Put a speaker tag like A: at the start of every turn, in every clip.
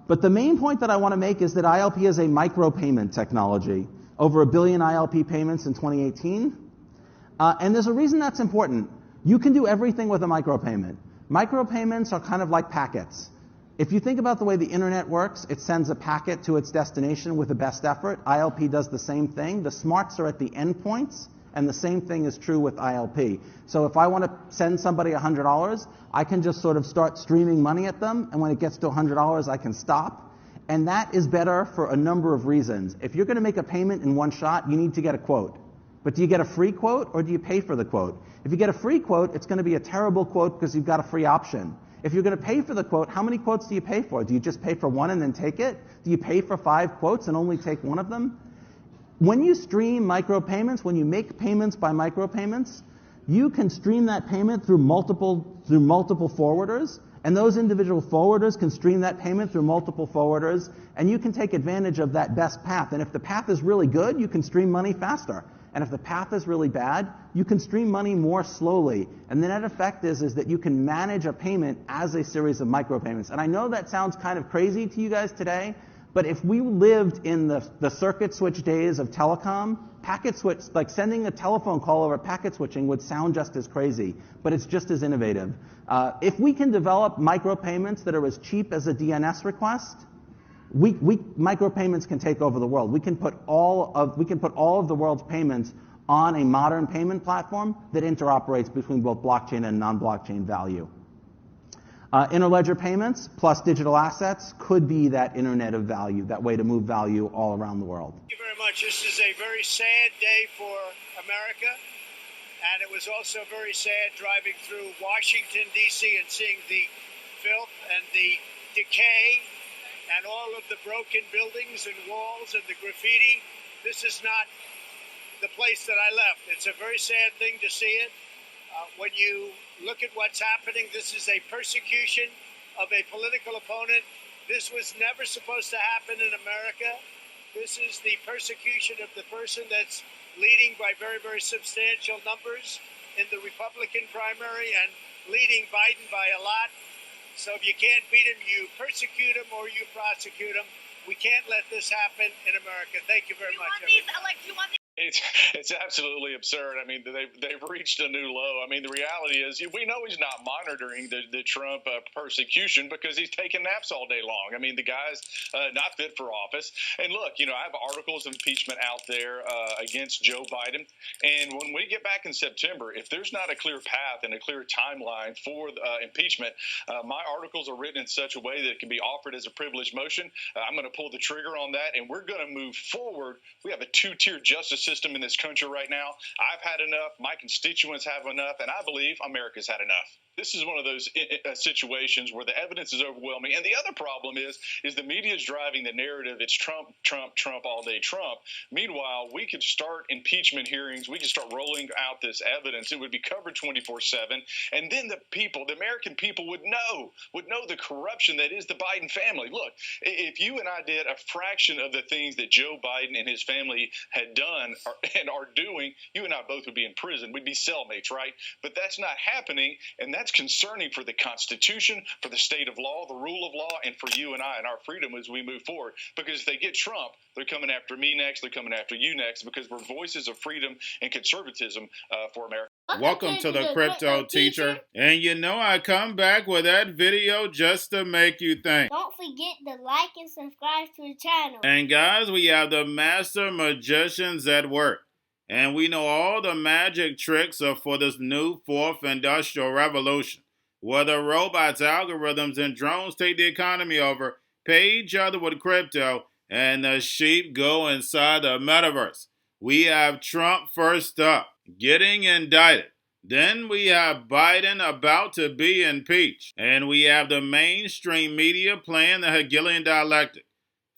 A: But the main point that I want to make is that ILP is a micropayment technology. Over 1 billion ILP payments in 2018. And there's a reason that's important. You can do everything with a micropayment. Micropayments are kind of like packets. If you think about the way the internet works, it sends a packet to its destination with the best effort. ILP does the same thing. The smarts are at the endpoints, and the same thing is true with ILP. So if I want to send somebody $100, I can just sort of start streaming money at them, and when it gets to $100, I can stop. And that is better for a number of reasons. If you're going to make a payment in one shot, you need to get a quote. But do you get a free quote, or do you pay for the quote? If you get a free quote, it's going to be a terrible quote because you've got a free option. If you're going to pay for the quote, how many quotes do you pay for? Do you just pay for one and then take it? Do you pay for 5 quotes and only take one of them? When you stream micropayments, when you make payments by micropayments, you can stream that payment through multiple forwarders, and those individual forwarders can stream that payment through multiple forwarders, and you can take advantage of that best path. And if the path is really good, you can stream money faster. And if the path is really bad, you can stream money more slowly. And the net effect is that you can manage a payment as a series of micropayments. And I know that sounds kind of crazy to you guys today, but if we lived in the circuit switch days of telecom, packet switch, like sending a telephone call over packet switching would sound just as crazy, but it's just as innovative. If we can develop micropayments that are as cheap as a DNS request, micropayments can take over the world. We can put all of the world's payments on a modern payment platform that interoperates between both blockchain and non-blockchain value. Interledger payments plus digital assets could be that internet of value, that way to move value all around the world.
B: Thank you very much. This is a very sad day for America, and it was also very sad driving through Washington, D.C. and seeing the filth and the decay and all of the broken buildings and walls and the graffiti. This is not the place that I left. It's a very sad thing to see it. When you look at what's happening, this is a persecution of a political opponent. This was never supposed to happen in America. This is the persecution of the person that's leading by very, very substantial numbers in the Republican primary and leading Biden by a lot. So if you can't beat him, you persecute him or you prosecute him. We can't let this happen in America. Thank you very much, everybody.
C: It's absolutely absurd. I mean, they've reached a new low. I mean, the reality is we know he's not monitoring the Trump persecution because he's taking naps all day long. I mean, the guy's not fit for office. And look, I have articles of impeachment out there against Joe Biden. And when we get back in September, if there's not a clear path and a clear timeline for impeachment, my articles are written in such a way that it can be offered as a privileged motion. I'm going to pull the trigger on that, and we're going to move forward. We have a 2-tier justice system in this country right now. I've had enough. My constituents have enough, and I believe America's had enough. This is one of those situations where the evidence is overwhelming. And the other problem is the media is driving the narrative. It's Trump, Trump, Trump all day, Trump. Meanwhile, we could start impeachment hearings. We could start rolling out this evidence. It would be covered 24/7. And then the American people would know the corruption that is the Biden family. Look, if you and I did a fraction of the things that Joe Biden and his family had done and are doing, you and I both would be in prison. We'd be cellmates, right? But that's not happening, and that's concerning for the Constitution, for the state of law, the rule of law, and for you and I and our freedom as we move forward. Because if they get Trump, they're coming after me next, they're coming after you next, because we're voices of freedom and conservatism for America.
D: Welcome to the Crypto Teacher. And I come back with that video just to make you think.
E: Don't forget to like and subscribe to the channel.
D: And guys, we have the master magicians at work. And we know all the magic tricks are for this new 4th industrial revolution. Whether robots, algorithms, and drones take the economy over, pay each other with crypto, and the sheep go inside the metaverse. We have Trump first up, getting indicted. Then we have Biden about to be impeached. And we have the mainstream media playing the Hegelian dialectic.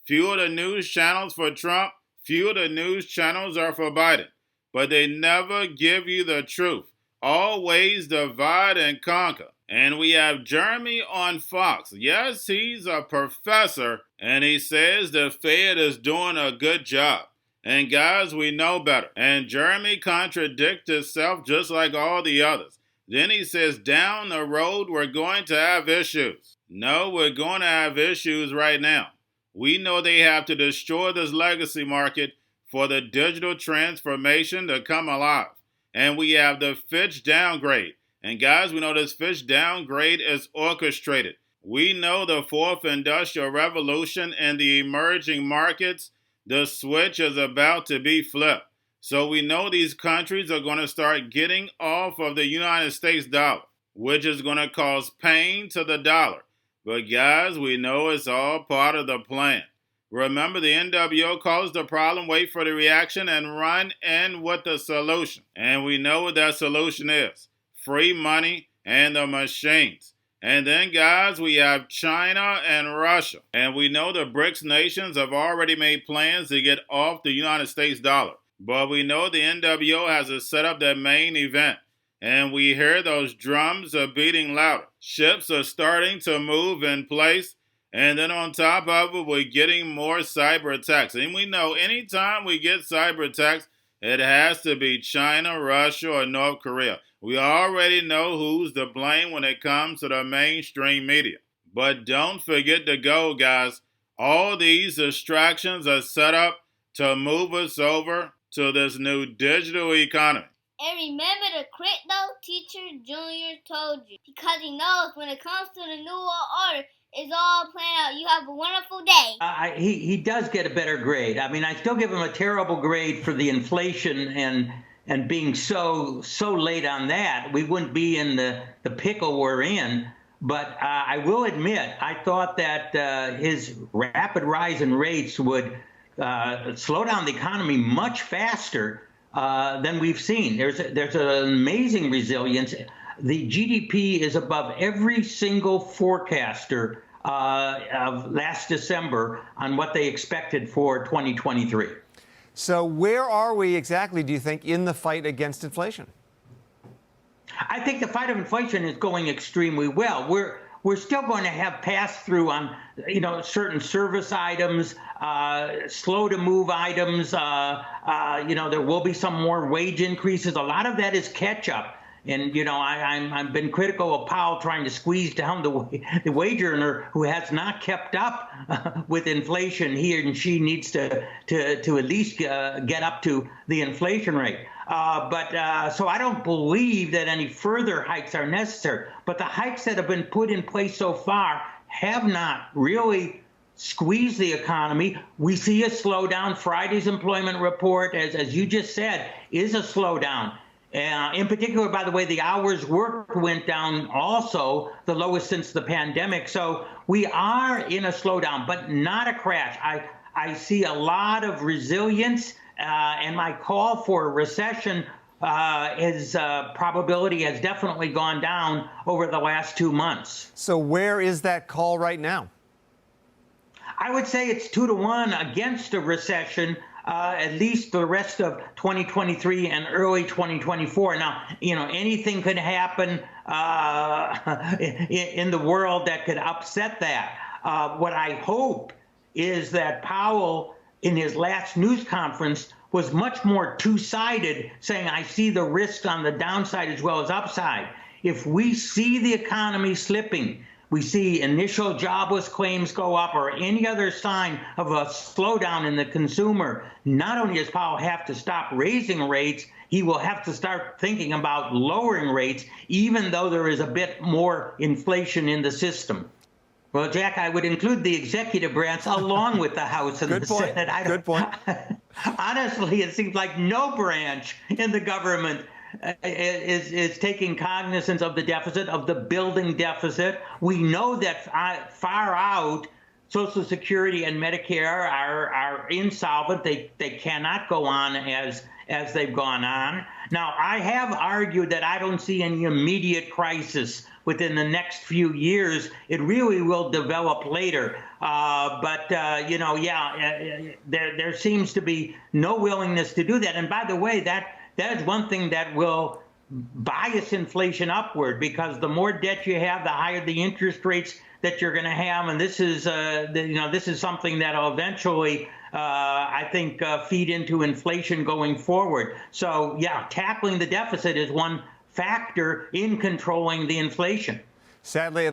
D: Few of the news channels for Trump, few of the news channels are for Biden. But they never give you the truth. Always divide and conquer. And we have Jeremy on Fox. Yes, he's a professor, and he says the Fed is doing a good job. And guys, we know better. And Jeremy contradicts himself just like all the others. Then he says down the road we're going to have issues. No, we're going to have issues right now. We know they have to destroy this legacy market for the digital transformation to come alive. And we have the Fitch downgrade. And guys, we know this Fitch downgrade is orchestrated. We know the fourth industrial revolution in the emerging markets, the switch is about to be flipped. So we know these countries are going to start getting off of the United States dollar, which is going to cause pain to the dollar. But guys, we know it's all part of the plan. Remember, the NWO calls the problem, wait for the reaction, and run in with the solution. And we know what that solution is. Free money and the machines. And then, guys, we have China and Russia. And we know the BRICS nations have already made plans to get off the United States dollar. But we know the NWO has to set up their main event. And we hear those drums are beating louder. Ships are starting to move in place. And then on top of it, we're getting more cyber attacks. And we know anytime we get cyber attacks, it has to be China, Russia, or North Korea. We already know who's to blame when it comes to the mainstream media. But don't forget to go, guys. All these distractions are set up to move us over to this new digital economy.
E: And remember, the Cryptoteacher Jr. told you, because he knows when it comes to the New World Order, it's all planned out. You have a wonderful day.
F: He does get a better grade. I mean, I still give him a terrible grade for the inflation and being so late on that. We wouldn't be in the pickle we're in. But I will admit, I thought that his rapid rise in rates would slow down the economy much faster than we've seen. There's an amazing resilience. The GDP is above every single forecaster of last December on what they expected for 2023.
G: So where are we exactly, do you think, in the fight against inflation?
F: I think the fight of inflation is going extremely well. We're still going to have pass-through on, certain service items, slow-to-move items. There will be some more wage increases. A lot of that is catch-up. And, I've been critical of Powell trying to squeeze down the wage earner who has not kept up with inflation. He and she needs to at least get up to the inflation rate. So I don't believe that any further hikes are necessary. But the hikes that have been put in place so far have not really squeezed the economy. We see a slowdown. Friday's employment report, as you just said, is a slowdown. In particular, by the way, the hours worked went down also, the lowest since the pandemic. So we are in a slowdown, but not a crash. I see a lot of resilience, and my call for a recession probability has definitely gone down over the last 2 months.
G: So where is that call right now?
F: I would say it's 2-1 against a recession. At least the rest of 2023 and early 2024. Now, anything could happen in the world that could upset that. What I hope is that Powell, in his last news conference, was much more two-sided, saying, I see the risks on the downside as well as upside. If we see the economy slipping, we see initial jobless claims go up or any other sign of a slowdown in the consumer, not only does Powell have to stop raising rates, he will have to start thinking about lowering rates, even though there is a bit more inflation in the system. Well, Jack, I would include the executive branch along with the House and the Senate.
G: Good point.
F: Honestly, it seems like no branch in the government is taking cognizance of the deficit, of the building deficit. We know that far out, Social Security and Medicare are insolvent. They cannot go on as they've gone on. Now, I have argued that I don't see any immediate crisis within the next few years. It really will develop later. There seems to be no willingness to do that. And by the way, that is one thing that will bias inflation upward, because the more debt you have, the higher the interest rates that you're going to have, and this is something that will eventually, I think, feed into inflation going forward. So, yeah, tackling the deficit is one factor in controlling the inflation.
G: Sadly,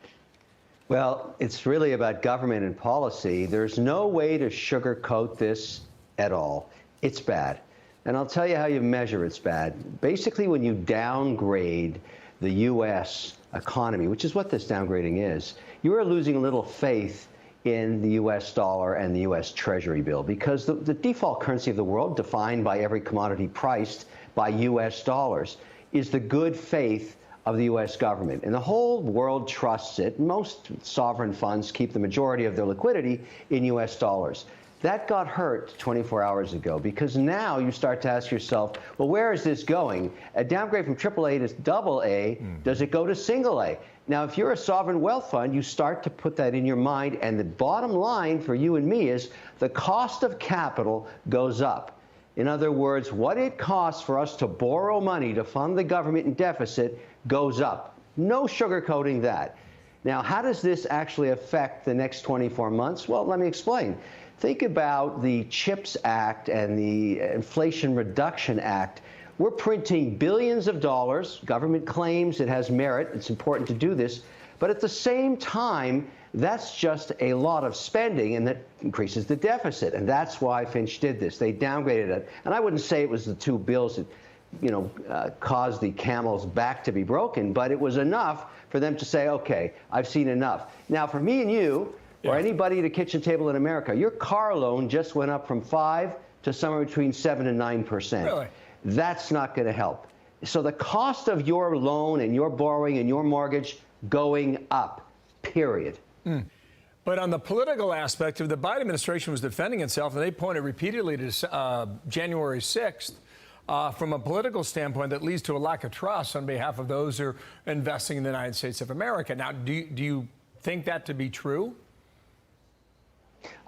H: Well, it's really about government and policy. There's no way to sugarcoat this at all. It's bad. And I'll tell you how you measure it's bad. Basically, when you downgrade the U.S. economy, which is what this downgrading is, you are losing a little faith in the U.S. dollar and the U.S. Treasury bill, because the default currency of the world, defined by every commodity priced by U.S. dollars, is the good faith of the U.S. government. And the whole world trusts it. Most sovereign funds keep the majority of their liquidity in U.S. dollars. That got hurt 24 hours ago, because now you start to ask yourself, well, where is this going? A downgrade from AAA to AA, does it go to single A? Now, if you're a sovereign wealth fund, you start to put that in your mind, and the bottom line for you and me is the cost of capital goes up. In other words, what it costs for us to borrow money to fund the government in deficit goes up. No sugarcoating that. Now, how does this actually affect the next 24 months? Well, let me explain. Think about the CHIPS Act and the Inflation Reduction Act. We're printing billions of dollars. Government claims it has merit. It's important to do this. But at the same time, that's just a lot of spending, and that increases the deficit. And that's why Finch did this. They downgraded it. And I wouldn't say it was the two bills that caused the camel's back to be broken, but it was enough for them to say, okay, I've seen enough. Now, for me and you, or anybody at a kitchen table in America, your car loan just went up from 5 to somewhere between 7 and 9%.
G: Really?
H: That's not going to help. So the cost of your loan and your borrowing and your mortgage going up, period.
G: But on the political aspect of the Biden administration was defending itself, and they pointed repeatedly to January 6th. From a political standpoint, that leads to a lack of trust on behalf of those who are investing in the United States of America. Now, do you think that to be true?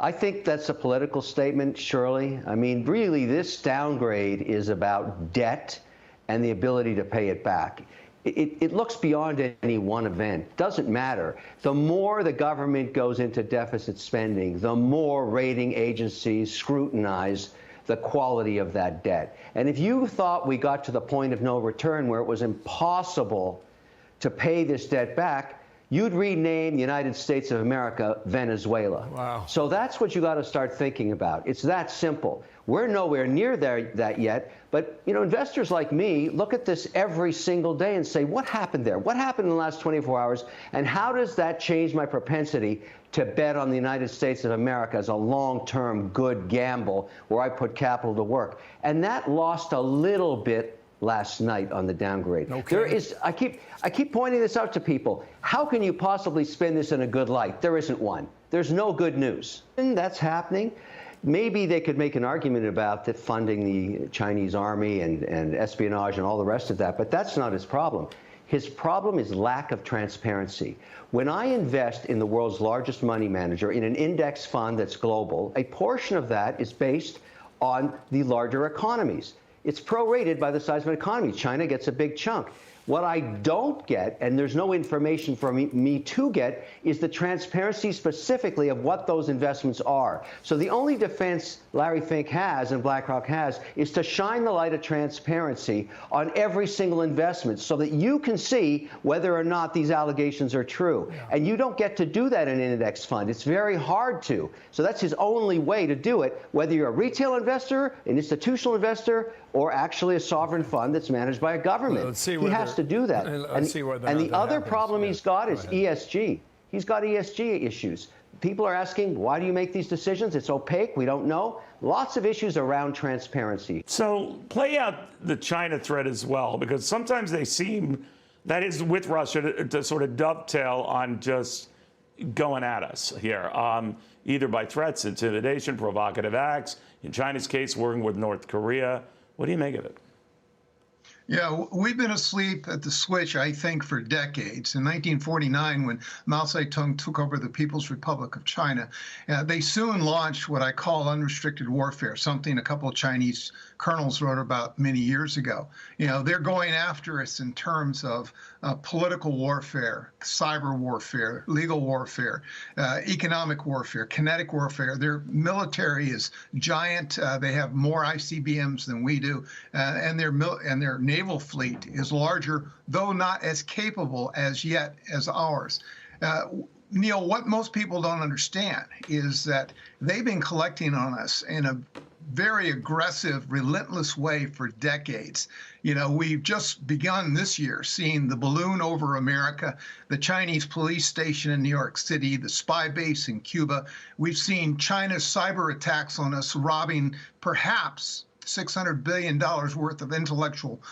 H: I think that's a political statement, Shirley. I mean, really, this downgrade is about debt and the ability to pay it back. It looks beyond any one event. Doesn't matter. The more the government goes into deficit spending, the more rating agencies scrutinize the quality of that debt. And if you thought we got to the point of no return where it was impossible to pay this debt back, you'd rename the United States of America Venezuela.
G: Wow.
H: So that's what you got to start thinking about. It's that simple. We're nowhere near that yet, but investors like me look at this every single day and say, what happened there? What happened in the last 24 hours? And how does that change my propensity to bet on the United States of America as a long-term good gamble where I put capital to work? And that lost a little bit last night on the downgrade.
G: Okay.
H: There is, I keep pointing this out to people. How can you possibly spin this in a good light? There isn't one. There's no good news. And that's happening. Maybe they could make an argument about that funding the Chinese army and espionage and all the rest of that, but that's not his problem. His problem is lack of transparency. When I invest in the world's largest money manager in an index fund that's global, a portion of that is based on the larger economies. It's prorated by the size of an economy. China gets a big chunk. What I don't get, and there's no information for me to get, is the transparency specifically of what those investments are. So the only defense Larry Fink has and BlackRock has is to shine the light of transparency on every single investment so that you can see whether or not these allegations are true. Yeah. And you don't get to do that in an index fund. It's very hard to. So that's his only way to do it, whether you're a retail investor, an institutional investor, or actually a sovereign fund that's managed by a government.
G: Let's see
H: he has to do that. And the other problem he's got is ESG. He's got ESG issues. People are asking, why do you make these decisions? It's opaque. We don't know. Lots of issues around transparency.
I: So play out the China threat as well, because sometimes they seem, that is with Russia, to sort of dovetail on just going at us here, either by threats, intimidation, provocative acts. In China's case, working with North Korea. What do you make of it?
J: Yeah, we've been asleep at the switch, I think, for decades. In 1949, when Mao Zedong took over the People's Republic of China, they soon launched what I call unrestricted warfare, something a couple of Chinese colonels wrote about many years ago. They're going after us in terms of political warfare, cyber warfare, legal warfare, economic warfare, kinetic warfare. Their military is giant. They have more ICBMs than we do, and their naval fleet is larger, though not as capable as yet as ours. Neil, what most people don't understand is that they've been collecting on us in a very aggressive, relentless way for decades. You know, we've just begun this year seeing the balloon over America, the Chinese police station in New York City, the spy base in Cuba. We've seen China's cyber attacks on us, robbing perhaps $600 billion worth of intellectual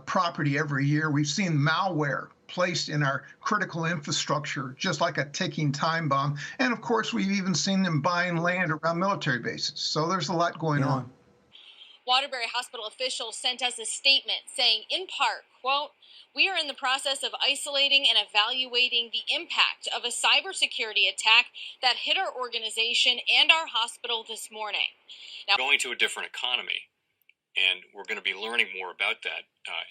J: property every year. We've seen malware placed in our critical infrastructure, just like a ticking time bomb. And of course, we've even seen them buying land around military bases. So there's a lot going on.
K: Waterbury Hospital officials sent us a statement saying, in part, quote, "We are in the process of isolating and evaluating the impact of a cybersecurity attack that hit our organization and our hospital this morning."
L: Now, going to a different economy, and we're going to be learning more about that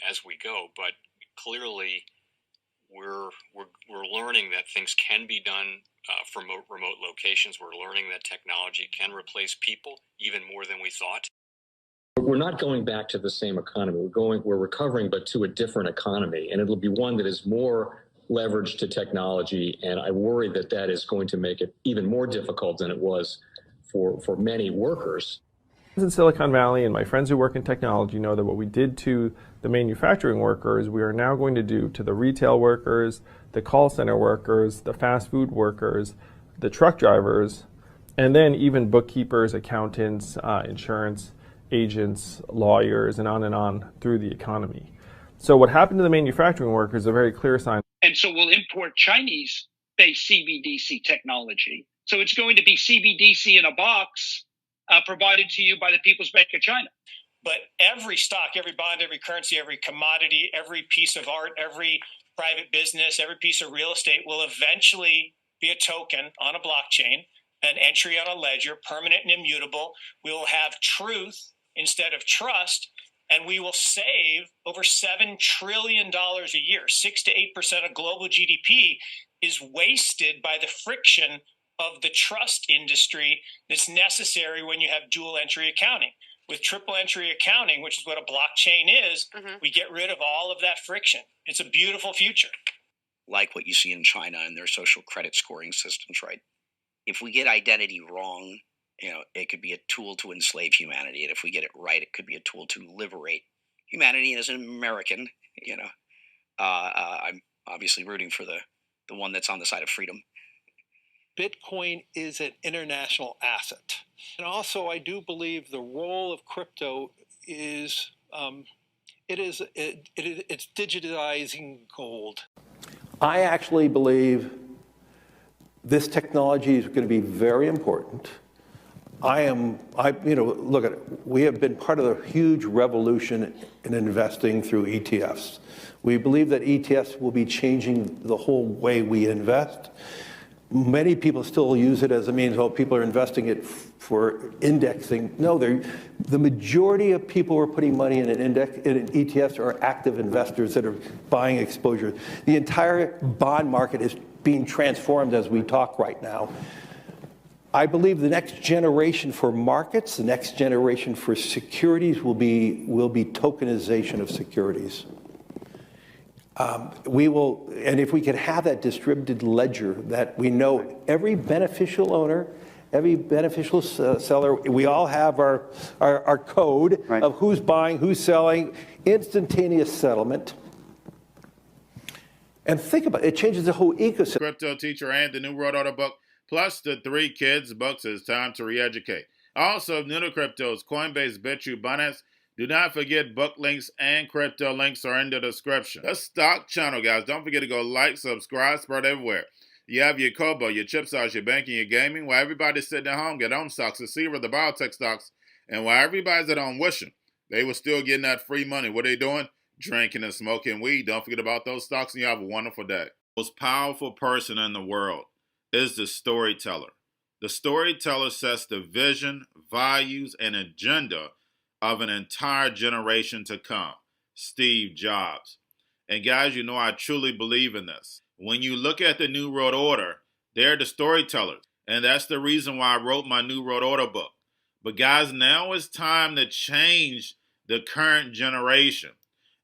L: as we go, but clearly we're learning that things can be done from remote locations. We're learning that technology can replace people even more than we thought.
M: We're not going back to the same economy. We're recovering, but to a different economy, and it'll be one that is more leveraged to technology. And I worry that that is going to make it even more difficult than it was for many workers.
N: In Silicon Valley, and my friends who work in technology know that what we did to the manufacturing workers, we are now going to do to the retail workers, the call center workers, the fast food workers, the truck drivers, and then even bookkeepers, accountants, insurance agents, lawyers, and on through the economy. So what happened to the manufacturing workers is a very clear sign.
O: And so we'll import Chinese-based CBDC technology. So it's going to be CBDC in a box provided to you by the People's Bank of China.
P: But every stock, every bond, every currency, every commodity, every piece of art, every private business, every piece of real estate will eventually be a token on a blockchain, an entry on a ledger, permanent and immutable. We will have truth instead of trust, and we will save over $7 trillion a year. 6 to 8% of global GDP is wasted by the friction of the trust industry that's necessary when you have dual entry accounting. With triple entry accounting, which is what a blockchain is, we get rid of all of that friction. It's a beautiful future.
Q: Like what you see in China and their social credit scoring systems, right? If we get identity wrong, you know, it could be a tool to enslave humanity. And if we get it right, it could be a tool to liberate humanity. And as an American, you know, I'm obviously rooting for the one that's on the side of freedom.
R: Bitcoin is an international asset. And also, I do believe the role of crypto is, it's digitizing gold.
S: I actually believe this technology is going to be very important. Look at it. We have been part of a huge revolution in investing through ETFs. We believe that ETFs will be changing the whole way we invest. Many people still use it as a means, well, people are investing it for indexing. No, the majority of people who are putting money in in ETFs are active investors that are buying exposure. The entire bond market is being transformed as we talk right now. I believe the next generation for markets, the next generation for securities will be tokenization of securities. And if we could have that distributed ledger that we know every beneficial owner, every beneficial seller, we all have our code of who's buying, who's selling, instantaneous settlement. And think about it, it changes the whole ecosystem.
D: Cryptoteacher and the New World Order book, plus the 3 Kids books. It's time to re-educate. Also, new to cryptos, Coinbase, Bitrue, Binance. Do not forget book links and crypto links are in the description. The stock channel, guys. Don't forget to go like, subscribe, spread everywhere. You have your Kobo, your chip stocks, your banking, your gaming. While everybody's sitting at home, get on stocks, the Seaver, the biotech stocks. And while everybody's at home wishing, they were still getting that free money. What are they doing? Drinking and smoking weed. Don't forget about those stocks, and you have a wonderful day. The most powerful person in the world is the storyteller. The storyteller sets the vision, values, and agenda of an entire generation to come. Steve Jobs. And guys, you know I truly believe in this. When you look at the New World Order, they're the storytellers. And that's the reason why I wrote my New World Order book. But guys, now it's time to change the current generation.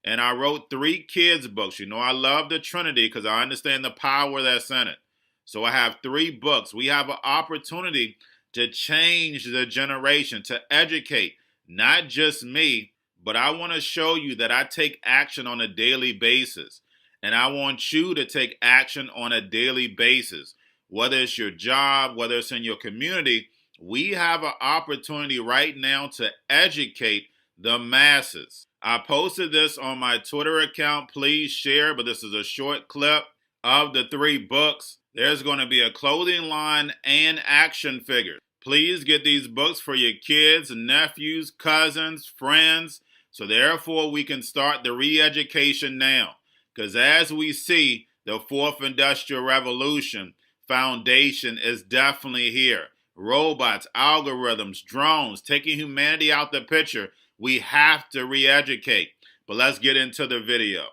D: And I wrote 3 kids books. You know I love the Trinity because I understand the power that's in it. So I have 3 books. We have an opportunity to change the generation, to educate, not just me, but I want to show you that I take action on a daily basis. And I want you to take action on a daily basis. Whether it's your job, whether it's in your community, we have an opportunity right now to educate the masses. I posted this on my Twitter account. Please share, but this is a short clip of the 3 books. There's going to be a clothing line and action figures. Please get these books for your kids, nephews, cousins, friends, so therefore we can start the re-education now. Because as we see, the 4th Industrial Revolution foundation is definitely here. Robots, algorithms, drones, taking humanity out the picture. We have to re-educate. But let's get into the video.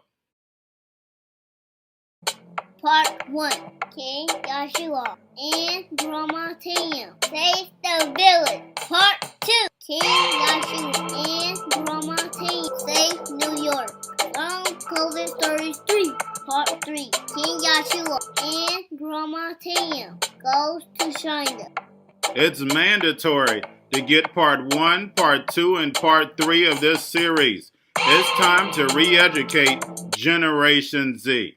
E: Part 1. King Joshua and Grandma Tam save the village. Part 2. King Joshua and Grandma Tam save New York. Long COVID-33. Part 3. King Joshua and Grandma Tam goes to China.
D: It's mandatory to get part 1, part 2, and part 3 of this series. It's time to re-educate Generation Z.